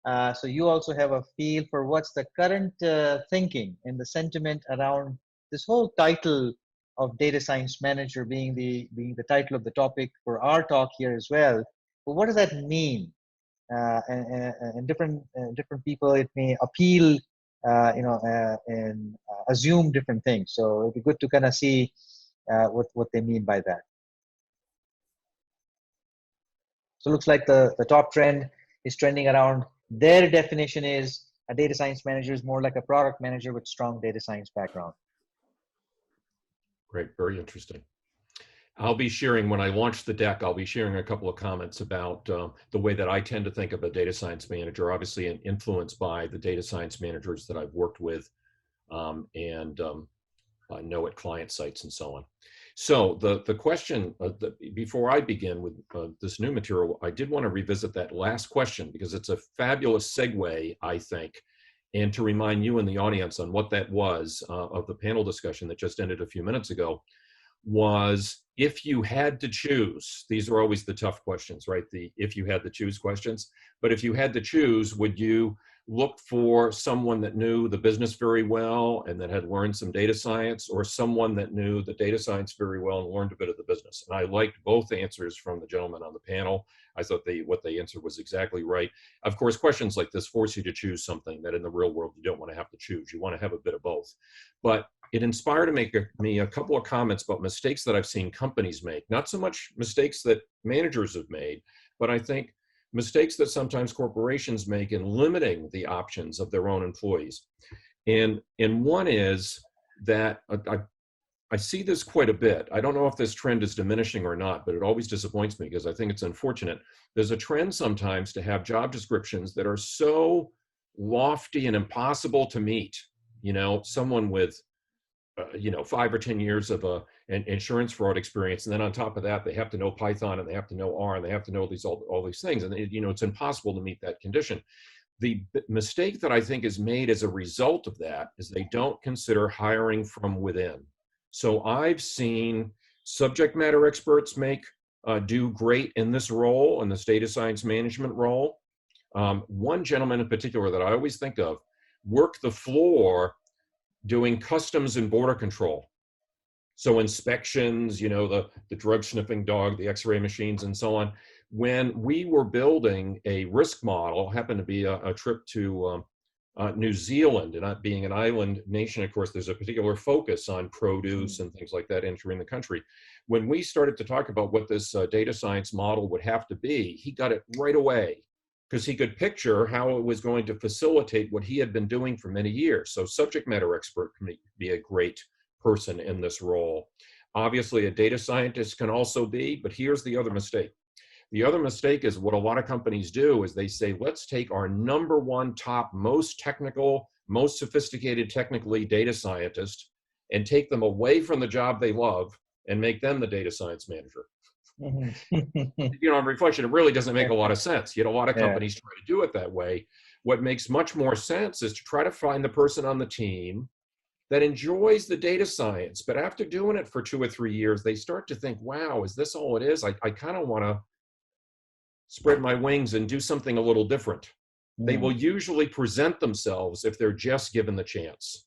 So you also have a feel for what's the current thinking and the sentiment around this whole title of data science manager being the title of the topic for our talk here as well. But what does that mean? And different people, it may appeal, and assume different things. So it'd be good to kind of see what they mean by that. So it looks like the top trend is trending around. Their definition is a data science manager is more like a product manager with strong data science background. Great, very interesting. I'll be sharing, when I launch the deck, I'll be sharing a couple of comments about the way that I tend to think of a data science manager, obviously influenced by the data science managers that I've worked with and know at client sites and so on. So the question, before I begin with this new material, I did want to revisit that last question because it's a fabulous segue, I think, and to remind you and the audience on what that was of the panel discussion that just ended a few minutes ago, was if you had to choose, these are always the tough questions, right? The if you had to choose questions, but if you had to choose, would you look for someone that knew the business very well and that had learned some data science, or someone that knew the data science very well and learned a bit of the business? And I liked both answers from the gentlemen on the panel. I thought what they answered was exactly right. Of course, questions like this force you to choose something that in the real world you don't want to have to choose. You want to have a bit of both. But it inspired me a couple of comments about mistakes that I've seen companies make. Not so much mistakes that managers have made, but I think mistakes that sometimes corporations make in limiting the options of their own employees. And one is that I see this quite a bit. I don't know if this trend is diminishing or not, but it always disappoints me because I think it's unfortunate. There's a trend sometimes to have job descriptions that are so lofty and impossible to meet. You know, someone with 5 or 10 years of an insurance fraud experience, and then on top of that, they have to know Python and they have to know R and they have to know all these things, and it's impossible to meet that condition. The mistake that I think is made as a result of that is they don't consider hiring from within. So I've seen subject matter experts do great in this role, in this data science management role. One gentleman in particular that I always think of worked the floor doing customs and border control. So inspections, the drug sniffing dog, the x-ray machines and so on. When we were building a risk model, happened to be a trip to New Zealand, and being an island nation, of course, there's a particular focus on produce and things like that entering the country. When we started to talk about what this data science model would have to be, he got it right away, because he could picture how it was going to facilitate what he had been doing for many years. So subject matter expert can be a great person in this role. Obviously, a data scientist can also be, but here's the other mistake. The other mistake is what a lot of companies do is they say, let's take our number one top, most technical, most sophisticated technically data scientist and take them away from the job they love and make them the data science manager. On reflection, it really doesn't make a lot of sense. Yet a lot of companies try to do it that way. What makes much more sense is to try to find the person on the team that enjoys the data science, but after doing it for 2 or 3 years, they start to think, wow, is this all it is? I kind of want to spread my wings and do something a little different. They will usually present themselves if they're just given the chance.